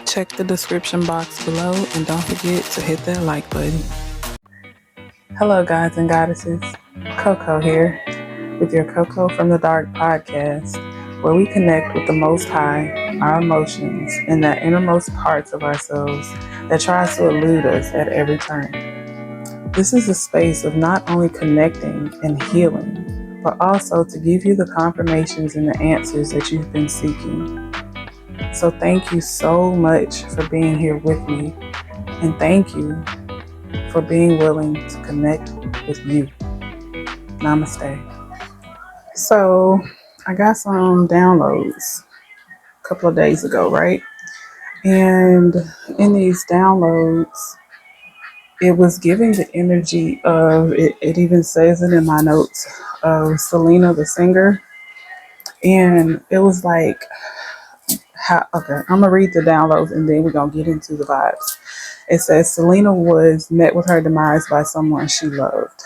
Check the description box below and don't forget to hit that like button. Hello, gods and goddesses. CoCo here with your CoCo from the Dark podcast, where we connect with the Most High, our emotions, and the innermost parts of ourselves that tries to elude us at every turn. This is a space of not only connecting and healing, but also to give you the confirmations and the answers that you've been seeking. So thank you so much for being here with me, and thank you for being willing to connect with you. Namaste. So I got some downloads a couple of days ago, right? And in these downloads, it was giving the energy of, it even says it in my notes, of Selena the singer. And it was like, okay, I'm going to read the downloads and then we're going to get into the vibes. It says, Selena was met with her demise by someone she loved.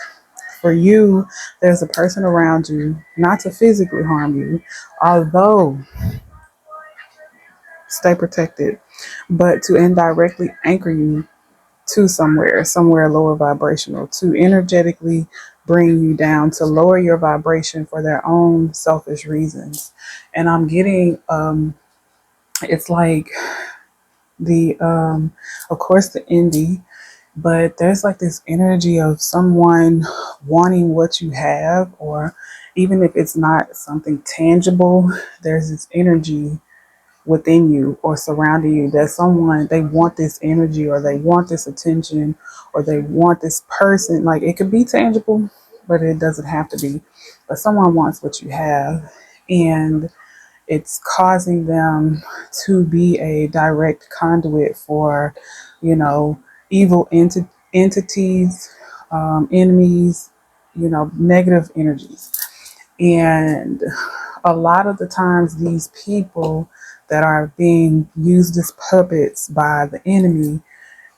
For you, there's a person around you, not to physically harm you, although stay protected, but to indirectly anchor you to somewhere lower vibrational, to energetically bring you down, to lower your vibration for their own selfish reasons. And I'm getting, it's like of course, the indie, but there's like this energy of someone wanting what you have, or even if it's not something tangible, there's this energy within you or surrounding you that someone, they want this energy, or they want this attention, or they want this person. Like, it could be tangible, but it doesn't have to be. But someone wants what you have, and it's causing them to be a direct conduit for, evil entities, enemies, negative energies. And a lot of the times, these people that are being used as puppets by the enemy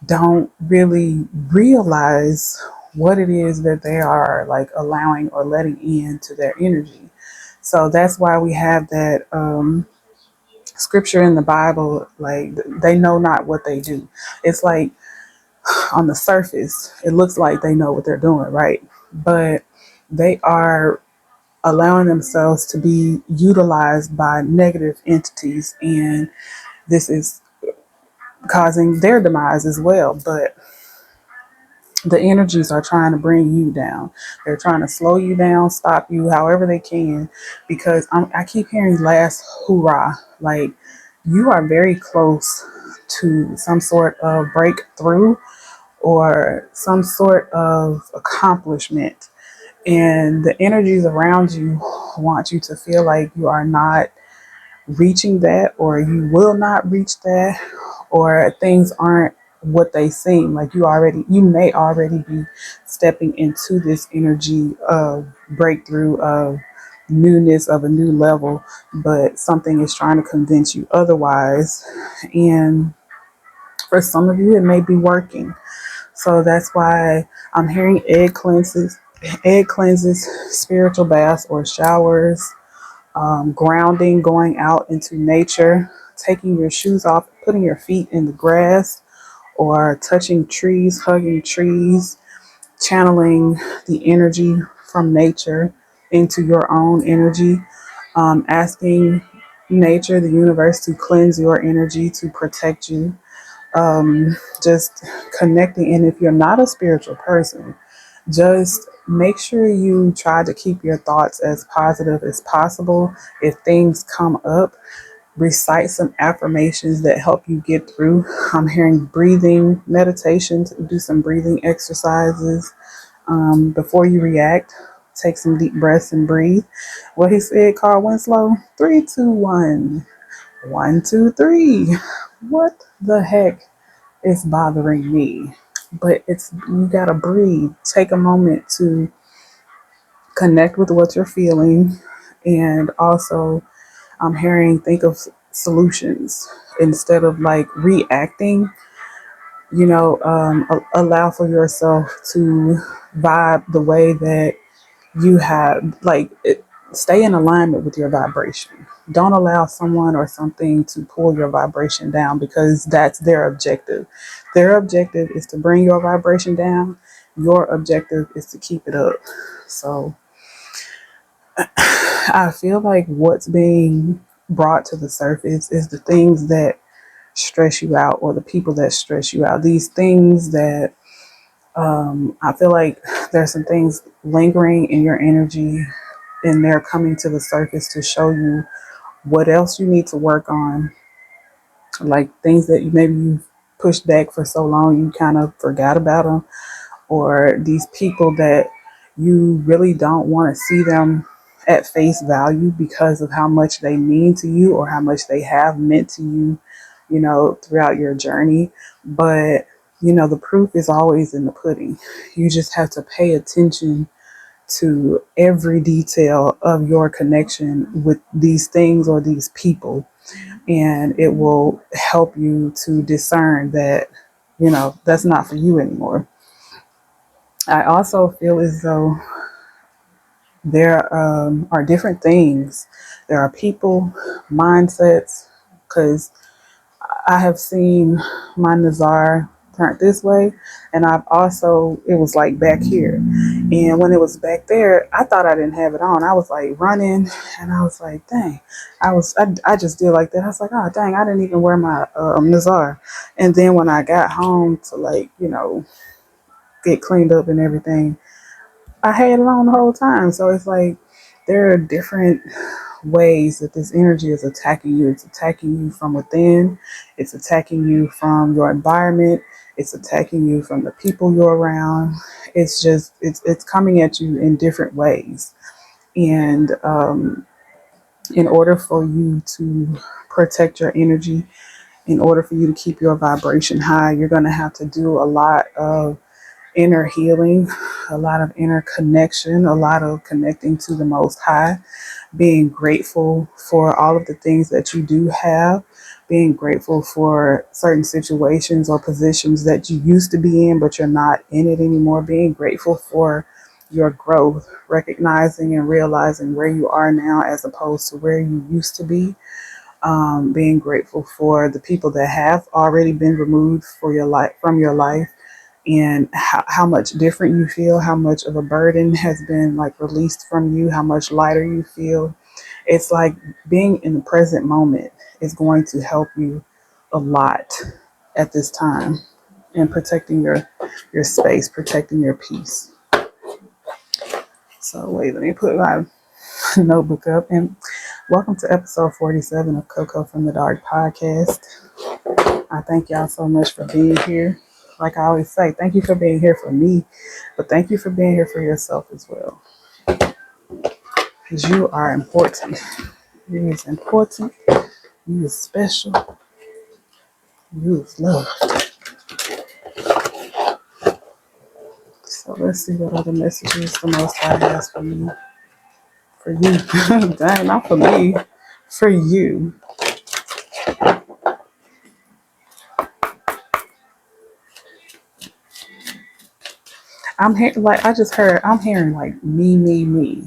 don't really realize what it is that they are like allowing or letting into their energy. So that's why we have that scripture in the Bible, like, they know not what they do. It's like, on the surface, it looks like they know what they're doing, right? But they are allowing themselves to be utilized by negative entities, and this is causing their demise as well. But the energies are trying to bring you down. They're trying to slow you down, stop you however they can, because I keep hearing last hoorah, like, you are very close to some sort of breakthrough or some sort of accomplishment. And the energies around you want you to feel like you are not reaching that, or you will not reach that, or things aren't what they seem. Like, you may already be stepping into this energy of breakthrough, of newness, of a new level, but something is trying to convince you otherwise. And for some of you, it may be working. So that's why I'm hearing egg cleanses, spiritual baths or showers, grounding, going out into nature, taking your shoes off, putting your feet in the grass, or touching trees, hugging trees, channeling the energy from nature into your own energy, asking nature, the universe, to cleanse your energy, to protect you, just connecting. And if you're not a spiritual person, just make sure you try to keep your thoughts as positive as possible. If things come up, recite some affirmations that help you get through. I'm hearing breathing meditations, do some breathing exercises. Before you react, take some deep breaths and breathe. What he said, Carl Winslow, 3, 2, 1. 1, 2, 3. What the heck is bothering me? But you gotta breathe. Take a moment to connect with what you're feeling, and also I'm hearing, think of solutions instead of like reacting. Allow for yourself to vibe the way that you have, like, stay in alignment with your vibration. Don't allow someone or something to pull your vibration down, because that's their objective. Their objective is to bring your vibration down. Your objective is to keep it up. So I feel like what's being brought to the surface is the things that stress you out, or the people that stress you out. These things that I feel like there's some things lingering in your energy, and they're coming to the surface to show you what else you need to work on, like things that you've pushed back for so long you kind of forgot about them, or these people that you really don't want to see them at face value because of how much they mean to you, or how much they have meant to you, throughout your journey. But the proof is always in the pudding. You just have to pay attention to every detail of your connection with these things or these people, and it will help you to discern that that's not for you anymore. I also feel as though there are different things. There are people, mindsets, because I have seen my Nazar turned this way, and I've also, it was like back here. And when it was back there, I thought I didn't have it on. I was like running, and I was like, dang, I just did like that. I was like, oh, dang, I didn't even wear my Nazar. And then when I got home to, like, get cleaned up and everything, I had it on the whole time. So it's like there are different ways that this energy is attacking you. It's attacking you from within, it's attacking you from your environment, it's attacking you from the people you're around. It's coming at you in different ways. And in order for you to protect your energy, in order for you to keep your vibration high, you're going to have to do a lot of inner healing, a lot of inner connection, a lot of connecting to the Most High, being grateful for all of the things that you do have, being grateful for certain situations or positions that you used to be in, but you're not in it anymore, being grateful for your growth, recognizing and realizing where you are now as opposed to where you used to be. Being grateful for the people that have already been removed for your life from your life, and how much different you feel, how much of a burden has been like released from you, how much lighter you feel. It's like being in the present moment is going to help you a lot at this time, and protecting your space, protecting your peace. So wait, let me put my notebook up, and welcome to episode 47 of CoCo from the Dark podcast. I thank y'all so much for being here. Like I always say, thank you for being here for me, but thank you for being here for yourself as well. Because you are important. You is important. You is special. You is loved. So let's see what other messages the Most High has for me. For you. Dang, not for me. For you. I'm hearing, like I just heard, I'm hearing like me, me, me.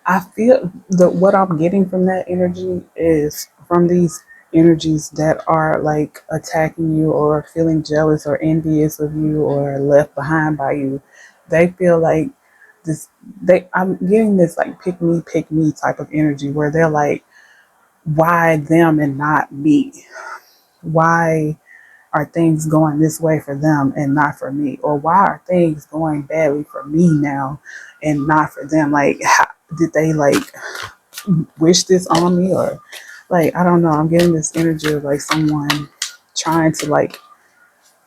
I feel that what I'm getting from that energy is from these energies that are like attacking you, or feeling jealous or envious of you, or left behind by you. They feel like this, I'm getting this like pick me type of energy, where they're like, why them and not me? Why are things going this way for them and not for me? Or why are things going badly for me now and not for them? Like, how, did they like wish this on me? Or like, I don't know. I'm getting this energy of like someone trying to like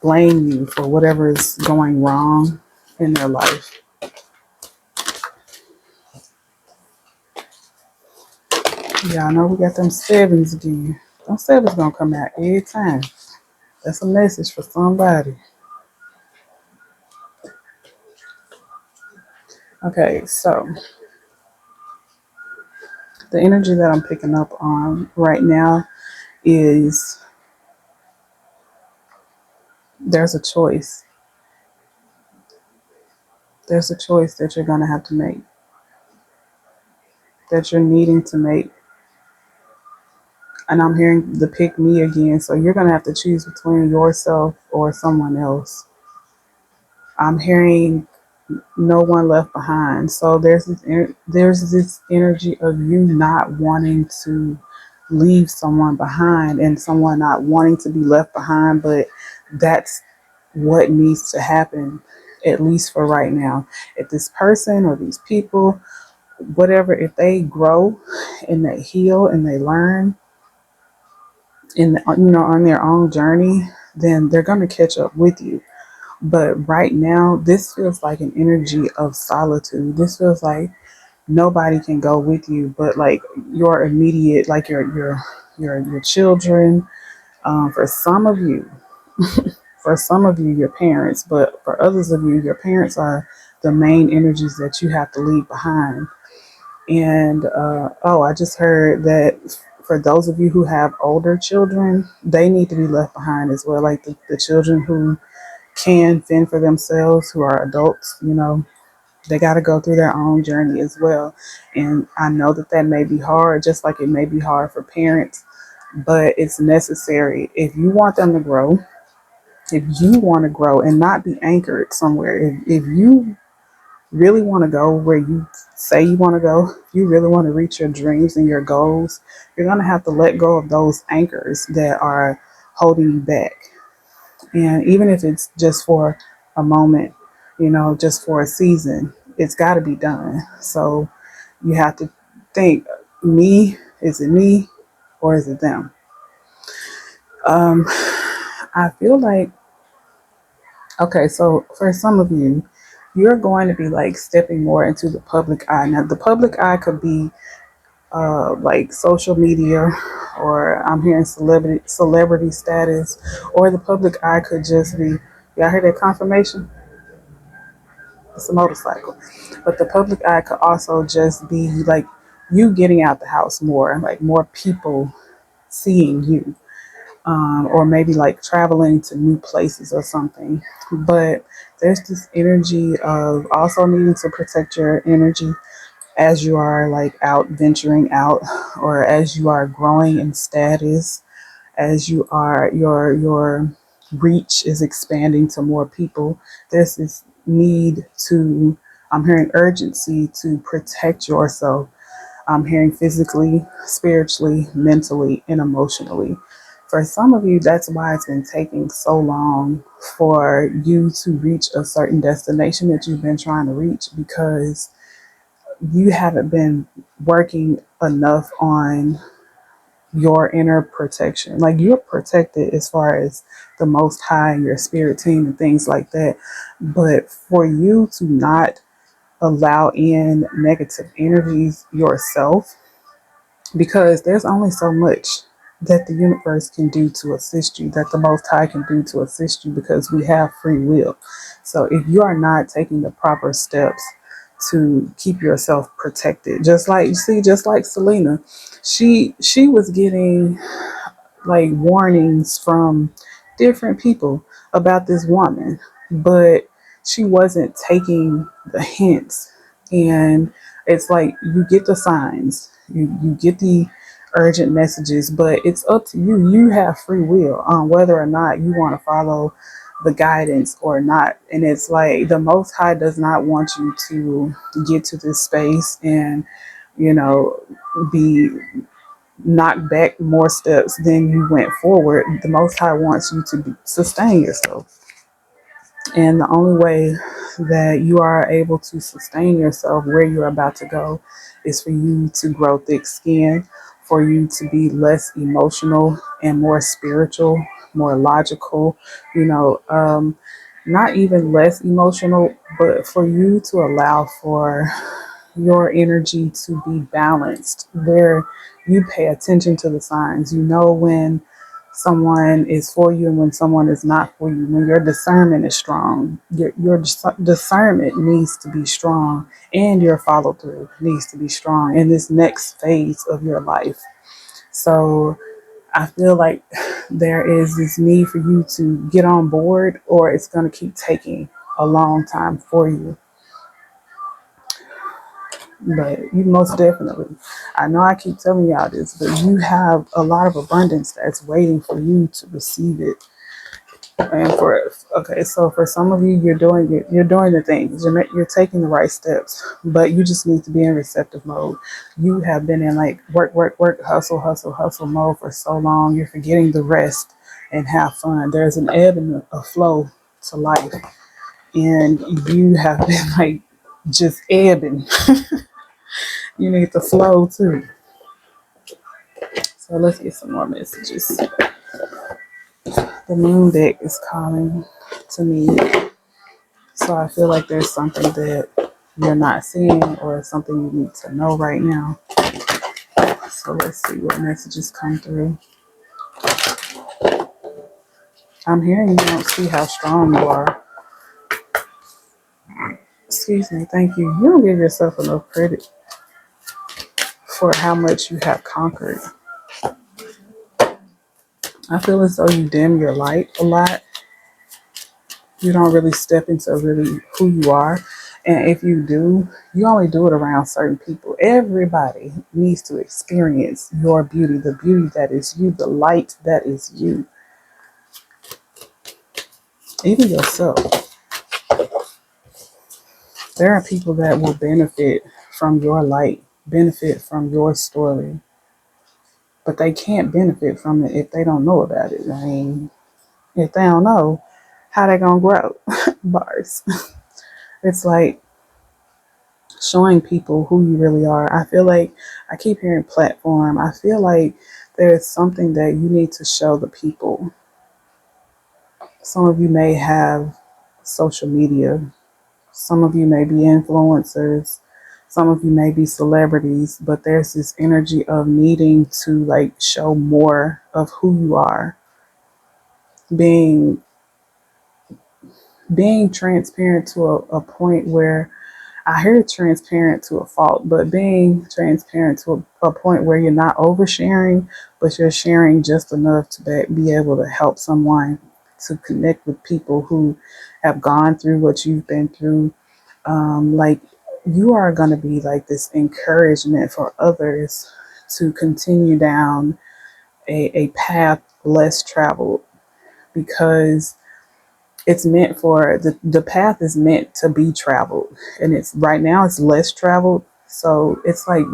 blame you for whatever is going wrong in their life. Yeah, I know we got them sevens again. Them sevens gonna come out every time. That's a message for somebody. Okay, so the energy that I'm picking up on right now is there's a choice. There's a choice that you're going to have to make. that you're needing to make. And I'm hearing the pick me again. So you're going to have to choose between yourself or someone else. I'm hearing no one left behind. So there's this energy of you not wanting to leave someone behind and someone not wanting to be left behind, but that's what needs to happen, at least for right now. If this person or these people, whatever, if they grow and they heal and they learn in on their own journey, then they're going to catch up with you. But right now, this feels like an energy of solitude. This feels like nobody can go with you, but like your immediate, like your children. For some of you, your parents, but for others of you, your parents are the main energies that you have to leave behind. And oh, I just heard that for those of you who have older children, they need to be left behind as well. Like the children who can fend for themselves, who are adults, they got to go through their own journey as well. And I know that that may be hard, just like it may be hard for parents, but it's necessary if you want them to grow. If you want to grow and not be anchored somewhere, if you really want to go where you say you want to go, if you really want to reach your dreams and your goals, you're going to have to let go of those anchors that are holding you back. And even if it's just for a moment, just for a season, it's got to be done. So you have to think, is it me or is it them? Um, I feel like, okay, so for some of you, you're going to be like stepping more into the public eye. Now, the public eye could be like social media, or I'm hearing celebrity status, or the public eye could just be, y'all hear that confirmation? It's a motorcycle. But the public eye could also just be like you getting out the house more, like more people seeing you, or maybe like traveling to new places or something. But there's this energy of also needing to protect your energy as you are like out venturing out, or as you are growing in status, as you are your reach is expanding to more people. There's this need to, I'm hearing urgency to protect yourself. I'm hearing physically, spiritually, mentally, and emotionally. For some of you, that's why it's been taking so long for you to reach a certain destination that you've been trying to reach, because you haven't been working enough on your inner protection. Like, you're protected as far as the Most High, your spirit team, and things like that. But for you to not allow in negative energies yourself, because there's only so much that the universe can do to assist you, that the Most High can do to assist you, because we have free will. So if you are not taking the proper steps to keep yourself protected, just like you see, just like Selena, she was getting like warnings from different people about this woman, but she wasn't taking the hints. And it's like you get the signs, you get the urgent messages, but it's up to you. You have free will on whether or not you want to follow the guidance or not. And it's like the Most High does not want you to get to this space and, you know, be knock back more steps than you went forward. The Most High wants you to sustain yourself. And the only way that you are able to sustain yourself where you're about to go is for you to grow thick skin, for you to be less emotional and more spiritual, more logical, not even less emotional, but for you to allow for your energy to be balanced, where you pay attention to the signs. You know when someone is for you and when someone is not for you. When your discernment is strong, your discernment needs to be strong, and your follow through needs to be strong in this next phase of your life. So I feel like there is this need for you to get on board, or it's going to keep taking a long time for you. But you most definitely, I know I keep telling y'all this, but you have a lot of abundance that's waiting for you to receive it. And for okay, so for some of you, you're doing the things, you're taking the right steps, but you just need to be in receptive mode. You have been in like work, work, work, hustle, hustle, hustle mode for so long. You're forgetting the rest and have fun. There's an ebb and a flow to life, and you have been like just ebbing. You need to flow too. So let's get some more messages. The moon deck is calling to me. So I feel like there's something that you're not seeing or something you need to know right now. So let's see what messages come through. I'm hearing you don't see how strong you are. Excuse me, thank you. You don't give yourself enough credit for how much you have conquered. I feel as though you dim your light a lot. You don't really step into really who you are. And if you do, you only do it around certain people. Everybody needs to experience your beauty, the beauty that is you, the light that is you, even yourself. There are people that will benefit from your light, benefit from your story, but they can't benefit from it if they don't know about it. I mean, if they don't know, how they gonna grow? Bars. It's like showing people who you really are. I feel like I keep hearing platform. I feel like there's something that you need to show the people. Some of you may have social media. Some of you may be influencers. Some of you may be celebrities, but there's this energy of needing to like show more of who you are. Being being transparent to a point where I hear transparent to a fault, but being transparent to a point where you're not oversharing, but you're sharing just enough to be able to help someone, to connect with people who have gone through what you've been through. Like you are going to be like this encouragement for others to continue down a path less traveled, because it's meant for the path is meant to be traveled, and it's right now it's less traveled. So it's like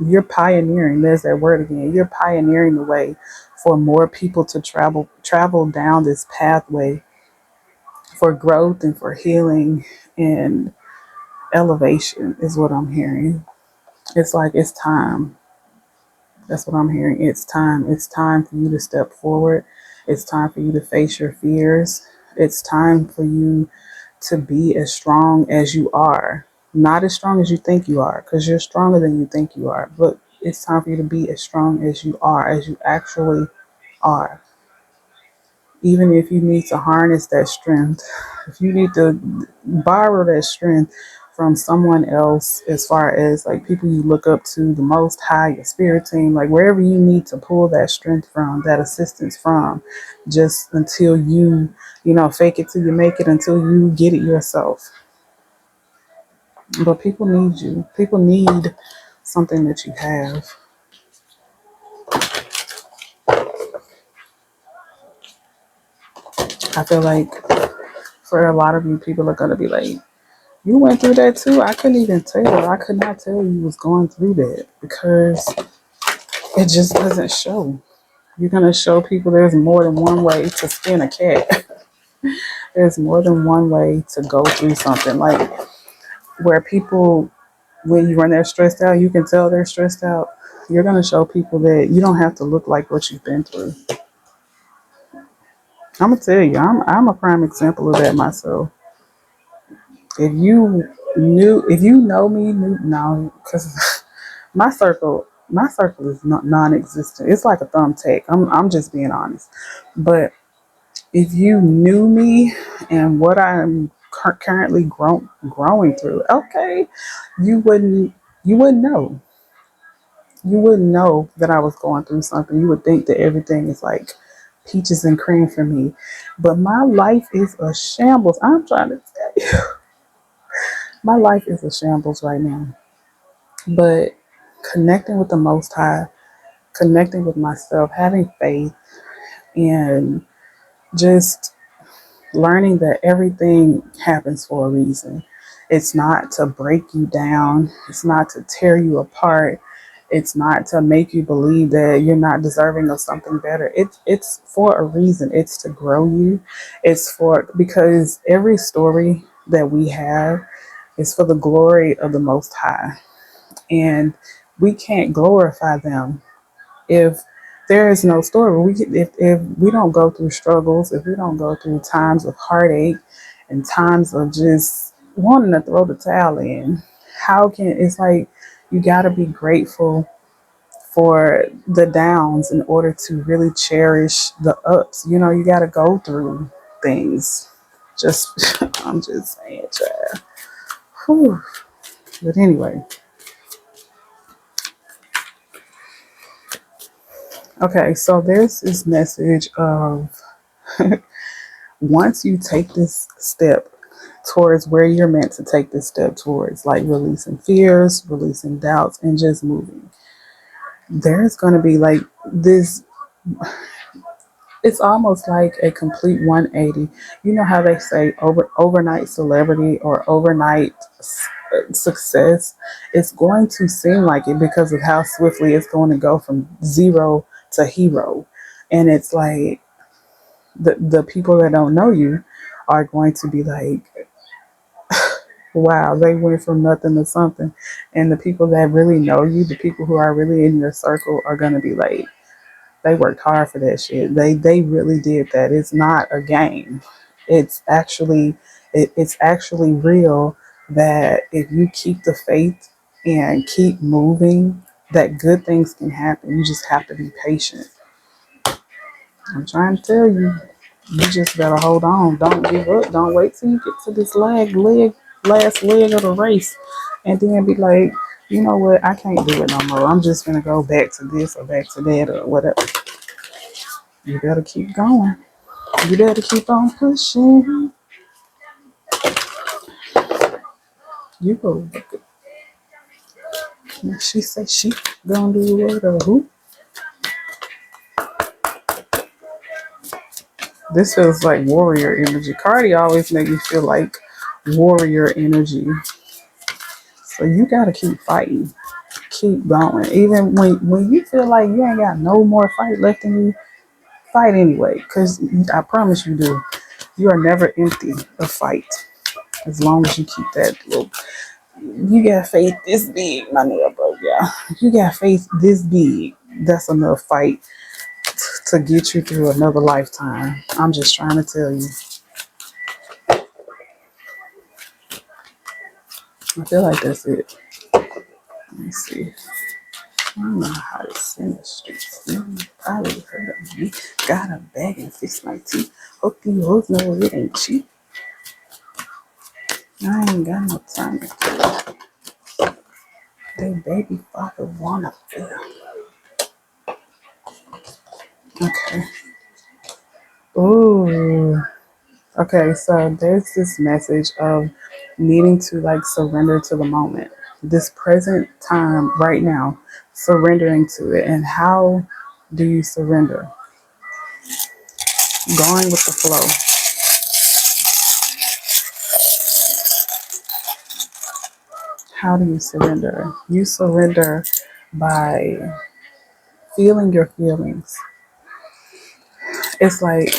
you're pioneering, there's that word again, you're pioneering the way for more people to travel down this pathway for growth and for healing and elevation is what I'm hearing. It's like it's time. That's what I'm hearing. It's time. It's time for you to step forward. It's time for you to face your fears. It's time for you to be as strong as you are. Not as strong as you think you are, because you're stronger than you think you are. But it's time for you to be as strong as you are, as you actually are. Even if you need to harness that strength, if you need to borrow that strength from someone else, as far as like people you look up to the most high, your spirit team, like wherever you need to pull that strength from, that assistance from, just until fake it till you make it, until you get it yourself. But people need you. People need something that you have. I feel like for a lot of you, people are going to be like, you went through that too? I couldn't even tell. I could not tell you was going through that because it just doesn't show. You're going to show people there's more than one way to skin a cat. There's more than one way to go through something. Like where people, when they're stressed out, you can tell they're stressed out. You're going to show people that you don't have to look like what you've been through. I'm going to tell you, I'm a prime example of that myself. If you know me, no, because my circle is not non-existent. It's like a thumbtack. I'm just being honest. But if you knew me and what I'm currently growing through, okay, you wouldn't you wouldn't know. You wouldn't know that I was going through something. You would think that everything is like peaches and cream for me. But my life is a shambles. I'm trying to tell you, my life is a shambles right now. But connecting with the Most High, connecting with myself, having faith, and just learning that everything happens for a reason. It's not to break you down, it's not to tear you apart, it's not to make you believe that you're not deserving of something better. It's for a reason. It's to grow you. It's for because every story that we have is for the glory of the Most High. And we can't glorify them if there is no story. If we don't go through struggles, if we don't go through times of heartache and times of just wanting to throw the towel in, how can it's like you got to be grateful for the downs in order to really cherish the ups. You know, you got to go through things. Just, I'm just saying, child. Whew. But anyway, okay, so there's this message of once you take this step towards where you're meant to take this step towards, like releasing fears, releasing doubts, and just moving, there's going to be like this. It's almost like a complete 180. You know how they say overnight celebrity or overnight success? It's going to seem like it because of how swiftly it's going to go from zero to hero. And it's like the people that don't know you are going to be like, wow, they went from nothing to something. And the people that really know you, the people who are really in your circle, are going to be like, they worked hard for that shit. They really did that. It's not a game. It's actually it's actually real that if you keep the faith and keep moving, that good things can happen. You just have to be patient. I'm trying to tell you, you just gotta hold on. Don't give up. Don't wait till you get to this last leg of the race, and then be like, you know what? I can't do it no more. I'm just gonna go back to this or back to that or whatever. You gotta keep going. You gotta keep on pushing. You go. She say she gonna do what or who? This feels like warrior energy. Cardi always make me feel like warrior energy. So you gotta keep fighting. Keep going. Even when you feel like you ain't got no more fight left in you, fight anyway. Cause I promise you do. You are never empty of fight. As long as you keep that little. You got faith this big, my nigga, bro. Yeah, you got faith this big. That's enough fight to get you through another lifetime. I'm just trying to tell you. I feel like that's it. Let me see. I don't know how to send the streets. You probably heard of me. Got a bag and fix my teeth. Hope you hoes know it ain't cheap. I ain't got no time to kill. They baby father wanna feel. Okay. Ooh. Okay, so there's this message of needing to like surrender to the moment, this present time right now, surrendering to it. And how do you surrender? Going with the flow. How do you surrender? You surrender by feeling your feelings. It's like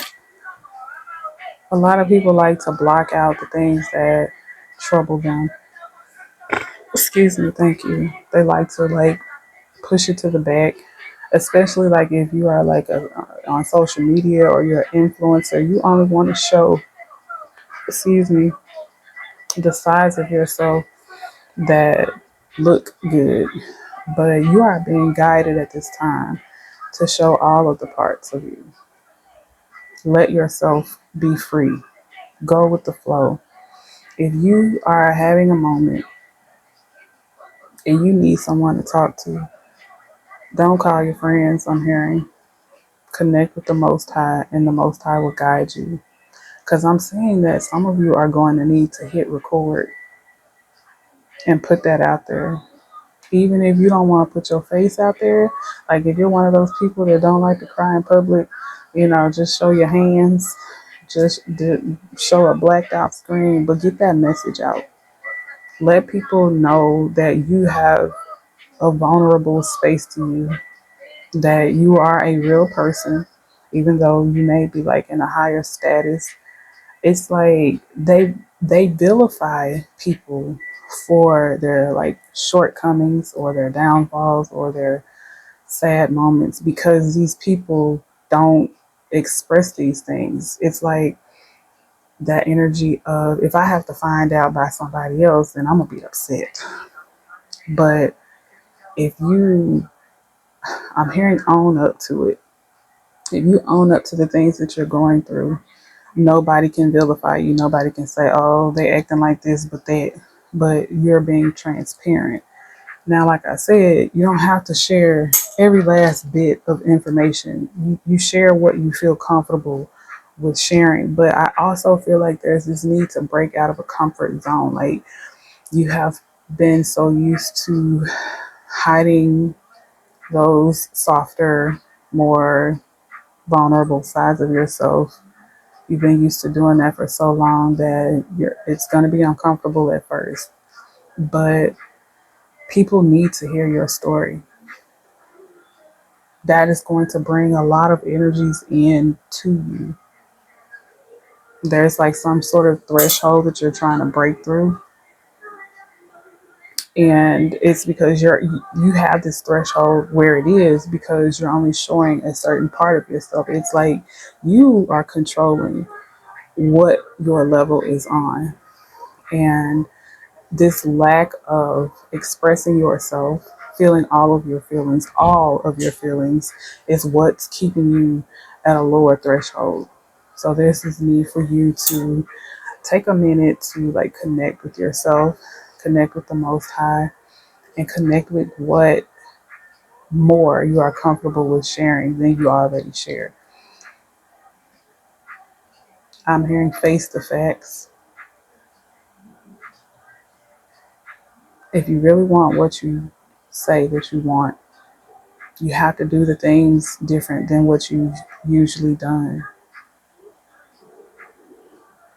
a lot of people like to block out the things that trouble them. Excuse me, thank you. They like to like push it to the back, especially like if you are like on social media or you're an influencer. You only want to show, excuse me, the sides of yourself that look good, but you are being guided at this time to show all of the parts of you. Let yourself be free. Go with the flow. If you are having a moment and you need someone to talk to, don't call your friends. I'm hearing, connect with the Most High, and the Most High will guide you. Because I'm seeing that some of you are going to need to hit record and put that out there. Even if you don't want to put your face out there, like if you're one of those people that don't like to cry in public, just show your hands, show a blacked out screen, but get that message out. Let people know that you have a vulnerable space to you, that you are a real person, even though you may be like in a higher status. It's like they vilify people for their like shortcomings or their downfalls or their sad moments because these people don't express these things. It's like that energy of if I have to find out by somebody else, then I'm gonna be upset. But if you, I'm hearing own up to it. If you own up to the things that you're going through, nobody can vilify you. Nobody can say, "Oh, they acting like this," but you're being transparent. Now, like I said, you don't have to share every last bit of information. You share what you feel comfortable with sharing. But I also feel like there's this need to break out of a comfort zone. Like you have been so used to hiding those softer, more vulnerable sides of yourself. You've been used to doing that for so long that it's going to be uncomfortable at first. But people need to hear your story. That is going to bring a lot of energies in to you. There's like some sort of threshold that you're trying to break through. And it's because you have this threshold where it is because you're only showing a certain part of yourself. It's like you are controlling what your level is on. And this lack of expressing yourself, feeling all of your feelings, is what's keeping you at a lower threshold. So there's this need for you to take a minute to like connect with yourself, connect with the Most High, and connect with what more you are comfortable with sharing than you already shared. I'm hearing face the facts. If you really want what you say that you want, you have to do the things different than what you've usually done.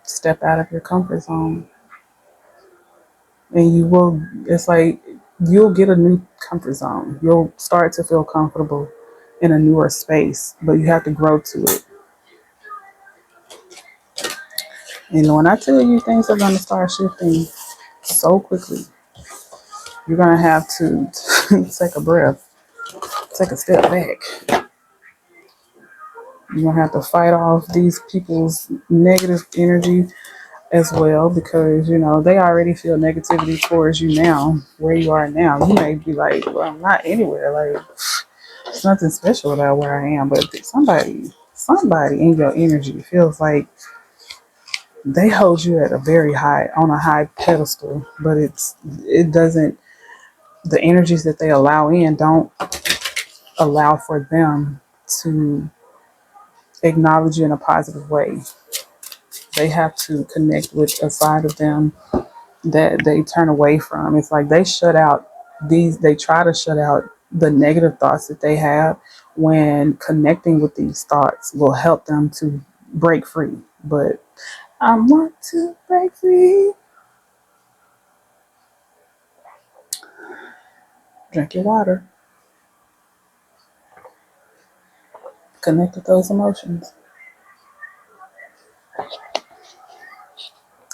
Step out of your comfort zone. And it's like you'll get a new comfort zone. You'll start to feel comfortable in a newer space, but you have to grow to it. And when I tell you things are going to start shifting so quickly, you're going to have to take a breath, take a step back. You're going to have to fight off these people's negative energy as well because they already feel negativity towards you now where you are now. You may be like, well, I'm not anywhere, like there's nothing special about where I am, but somebody in your energy feels like they hold you at a very on a high pedestal, but it doesn't, the energies that they allow in don't allow for them to acknowledge you in a positive way. They have to connect with a side of them that they turn away from. It's like they try to shut out the negative thoughts that they have when connecting with these thoughts will help them to break free. But I want to break free. Drink your water. Connect with those emotions.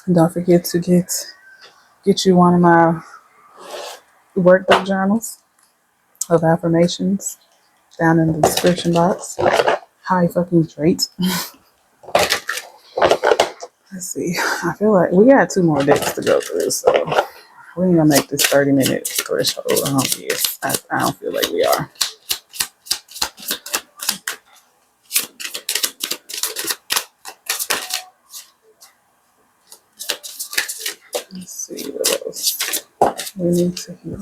And don't forget to get you one of my workbook journals of affirmations down in the description box. High fucking straight. Let's see. I feel like we got 2 more decks to go through, so we ain't gonna make this 30-minute threshold. I don't feel like we are. Let's see what else we need to hear.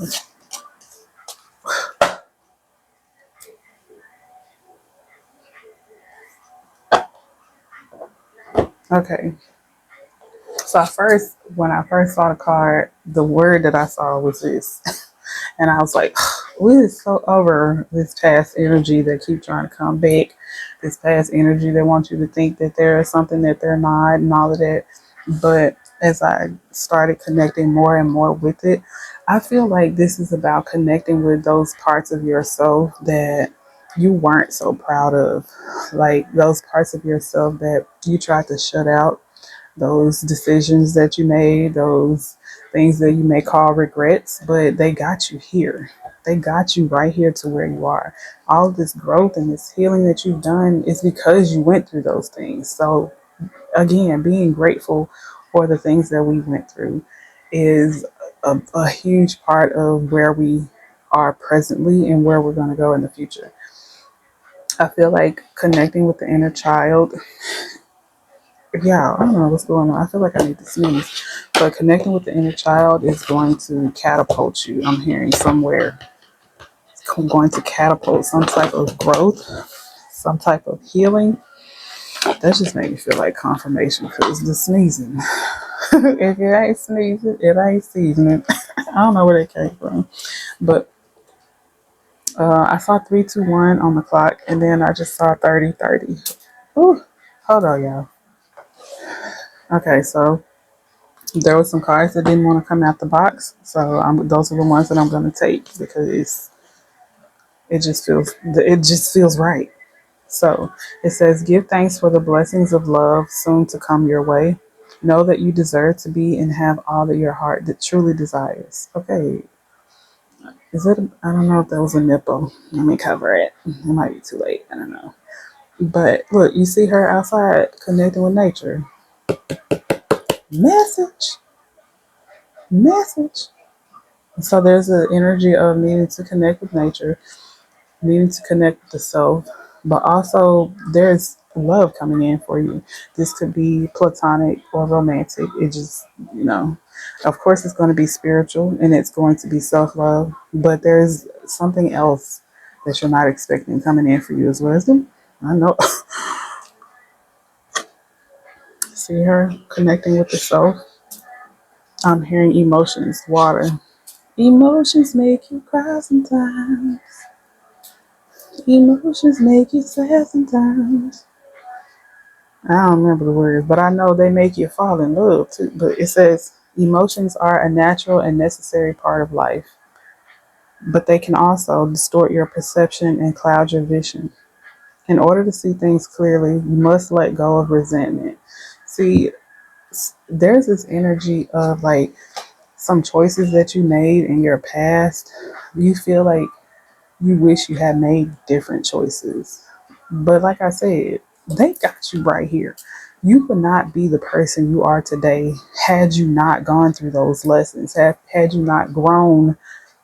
Okay. So when I first saw the card, the word that I saw was this. And I was like, we is so over this past energy that keep trying to come back. This past energy that wants you to think that there is something that they're not and all of that. But as I started connecting more and more with it, I feel like this is about connecting with those parts of yourself that you weren't so proud of. Like those parts of yourself that you tried to shut out, those decisions that you made, those things that you may call regrets, but they got you here. They got you right here to where you are. All of this growth and this healing that you've done is because you went through those things. So, again, being grateful for the things that we went through is a huge part of where we are presently and where we're going to go in the future. I feel like connecting with the inner child, yeah, I don't know what's going on. I feel like I need to sneeze. But connecting with the inner child is going to catapult you. I'm hearing somewhere. It's going to catapult some type of growth, some type of healing. That just made me feel like confirmation because the sneezing. If it ain't sneezing, it ain't seasoning. I don't know where that came from. But I saw 321 on the clock and then I just saw 3030. Ooh, hold on, y'all. Okay, so there were some cards that didn't want to come out the box, so those are the ones that I'm going to take because it just feels right. So it says, "Give thanks for the blessings of love soon to come your way. Know that you deserve to be and have all that your heart that truly desires." Okay, is it? I don't know if that was a nipple. Let me cover it. It might be too late. I don't know. But look, you see her outside connecting with nature. Message, message. So there's an energy of needing to connect with nature, needing to connect with the self, but also there's love coming in for you. This could be platonic or romantic. It just, of course, it's going to be spiritual and it's going to be self love, but there's something else that you're not expecting coming in for you as wisdom. I know. See her connecting with the self. I'm hearing emotions, water. Emotions make you cry sometimes. Emotions make you sad sometimes. I don't remember the words, but I know they make you fall in love too. But it says emotions are a natural and necessary part of life, but they can also distort your perception and cloud your vision. In order to see things clearly, you must let go of resentment. See, there's this energy of like some choices that you made in your past. You feel like you wish you had made different choices. But like I said, they got you right here. You would not be the person you are today had you not gone through those lessons, had you not grown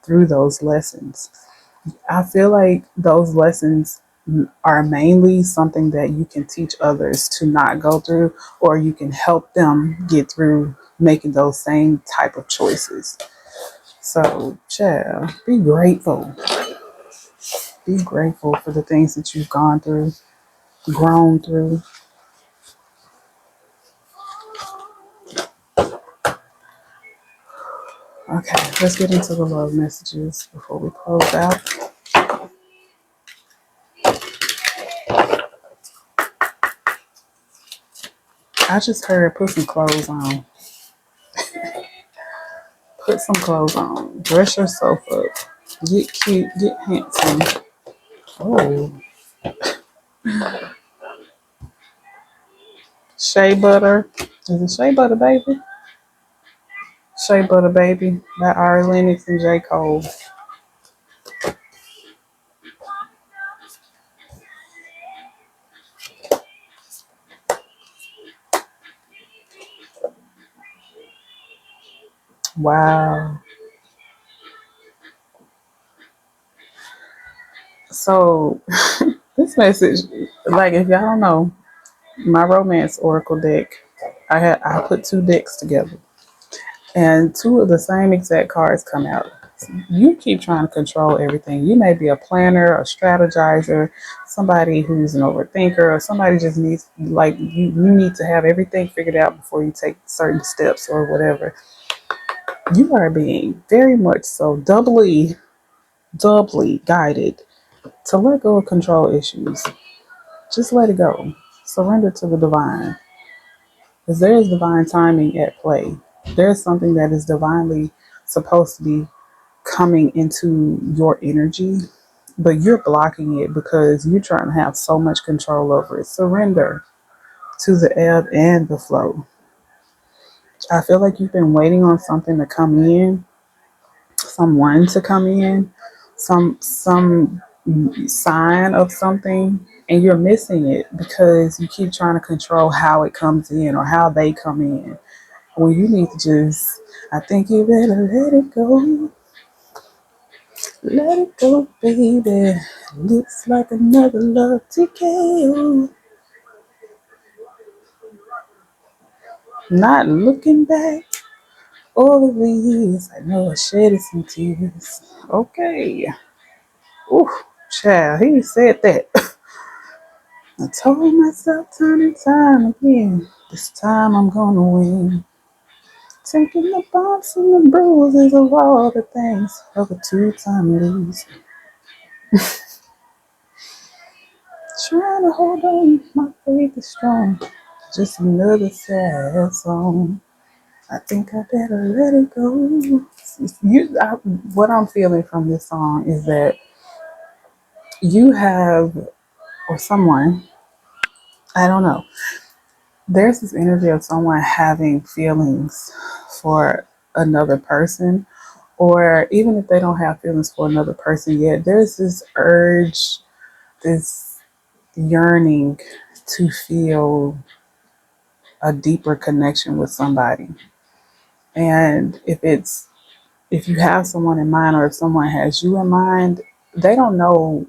through those lessons. I feel like those lessons are mainly something that you can teach others to not go through, or you can help them get through making those same type of choices. So, child, be grateful. Be grateful for the things that you've gone through, grown through. Okay, let's get into the love messages before we close out. I just heard put some clothes on. Put some clothes on. Dress yourself up. Get cute. Get handsome. Oh, shea butter. Is it shea butter, baby? Shea butter, baby. By Ari Lennox and J. Cole. Wow. So this message, like if y'all don't know, my romance oracle deck, I put two decks together. And two of the same exact cards come out. You keep trying to control everything. You may be a planner, a strategizer, somebody who's an overthinker, or somebody just needs, like, you need to have everything figured out before you take certain steps or whatever. You are being very much so doubly doubly guided to let go of control issues. Just let it go. Surrender to the divine. Because there is divine timing at play. There's something that is divinely supposed to be coming into your energy, but you're blocking it because you're trying to have so much control over it. Surrender to the ebb and the flow. I feel like you've been waiting on something to come in, someone to come in, some sign of something, and you're missing it because you keep trying to control how it comes in or how they come in. When you need to just, I think you better let it go. Let it go, baby. Looks like another love TKO. Not looking back all of the years. I know I shed some tears. Okay. Ooh, child, he said that. I told myself time and time again, this time I'm gonna win. Taking the bumps and the bruises of all the things of a two-time loser. Trying to hold on, my faith is strong. Just another sad song. I think I better let it go. What I'm feeling from this song is that you have, or someone, I don't know, there's this energy of someone having feelings for another person, or even if they don't have feelings for another person yet, there's this urge, this yearning to feel a deeper connection with somebody. And if you have someone in mind or if someone has you in mind, they don't know,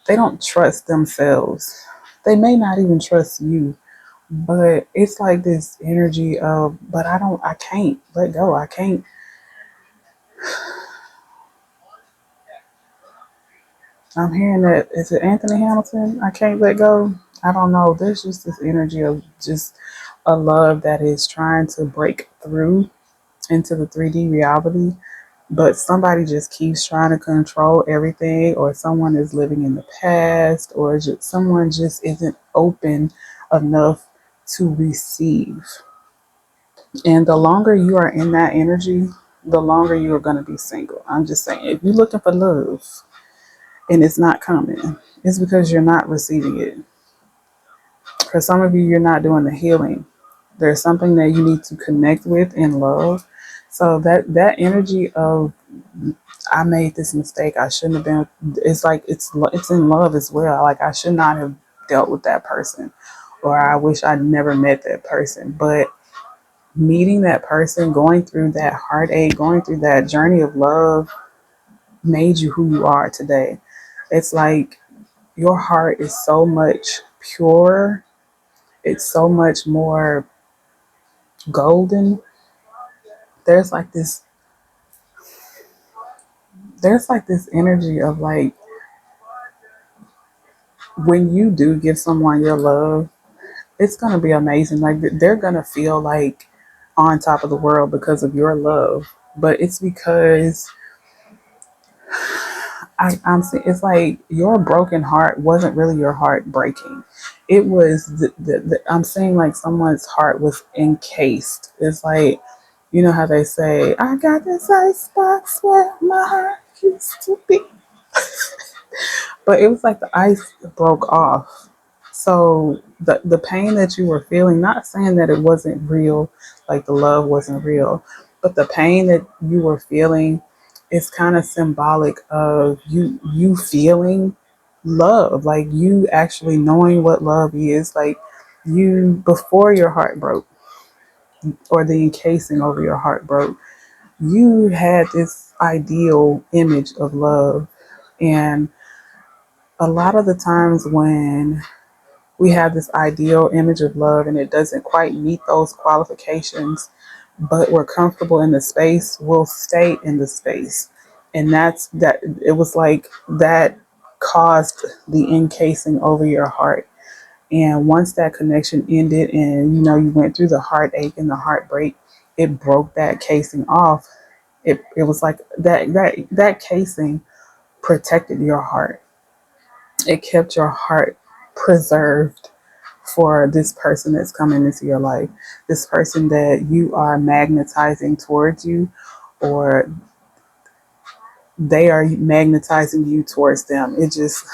they don't trust themselves. They may not even trust you, but it's like this energy of, but I can't let go. I can't. I'm hearing that, is it Anthony Hamilton? I can't let go. I don't know. There's just this energy of just a love that is trying to break through into the 3D reality, but somebody just keeps trying to control everything, or someone is living in the past, or just someone just isn't open enough to receive. And the longer you are in that energy, the longer you are going to be single. I'm just saying, if you're looking for love and it's not coming, it's because you're not receiving it. For some of you, you're not doing the healing. There's something that you need to connect with and love. So that energy of, I made this mistake, I shouldn't have been. It's like it's in love as well. Like, I should not have dealt with that person, or I wish I'd never met that person. But meeting that person, going through that heartache, going through that journey of love, made you who you are today. It's like your heart is so much purer. It's so much more golden. There's like this there's like this energy of, like, when you do give someone your love, it's gonna be amazing. Like, they're gonna feel like on top of the world because of your love. But it's because I'm saying, it's like your broken heart wasn't really your heart breaking. It was I'm saying, like, someone's heart was encased. It's like, you know how they say, I got this ice box where my heart used to be. But it was like the ice broke off. So the pain that you were feeling, not saying that it wasn't real, like the love wasn't real, but the pain that you were feeling is kind of symbolic of you feeling love, like you actually knowing what love is, like you, before your heart broke, or the encasing over your heart broke, you had this ideal image of love. And a lot of the times when we have this ideal image of love and it doesn't quite meet those qualifications, but we're comfortable in the space, we'll stay in the space. And it was like that caused the encasing over your heart. And once that connection ended and you went through the heartache and the heartbreak, it broke that casing off. It was like that casing protected your heart. It kept your heart preserved for this person that's coming into your life, this person that you are magnetizing towards you, or they are magnetizing you towards them. It just,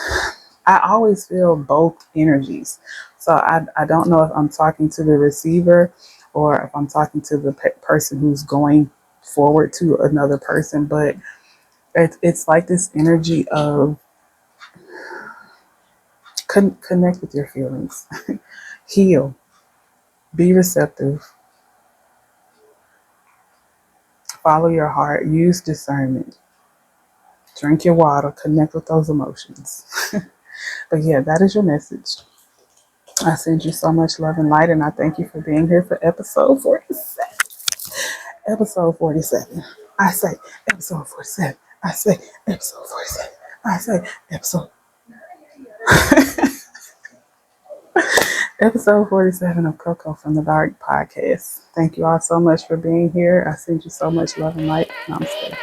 I always feel both energies. So I don't know if I'm talking to the receiver or if I'm talking to the person who's going forward to another person, but it's like this energy of connect with your feelings, heal, be receptive, follow your heart, use discernment, drink your water, connect with those emotions. But yeah, that is your message. I send you so much love and light, and I thank you for being here for episode 47. Episode 47. I say episode 47. I say episode 47. I say episode episode 47 of CoCo from the Dark podcast. Thank you all so much for being here. I send you so much love and light. Namaste.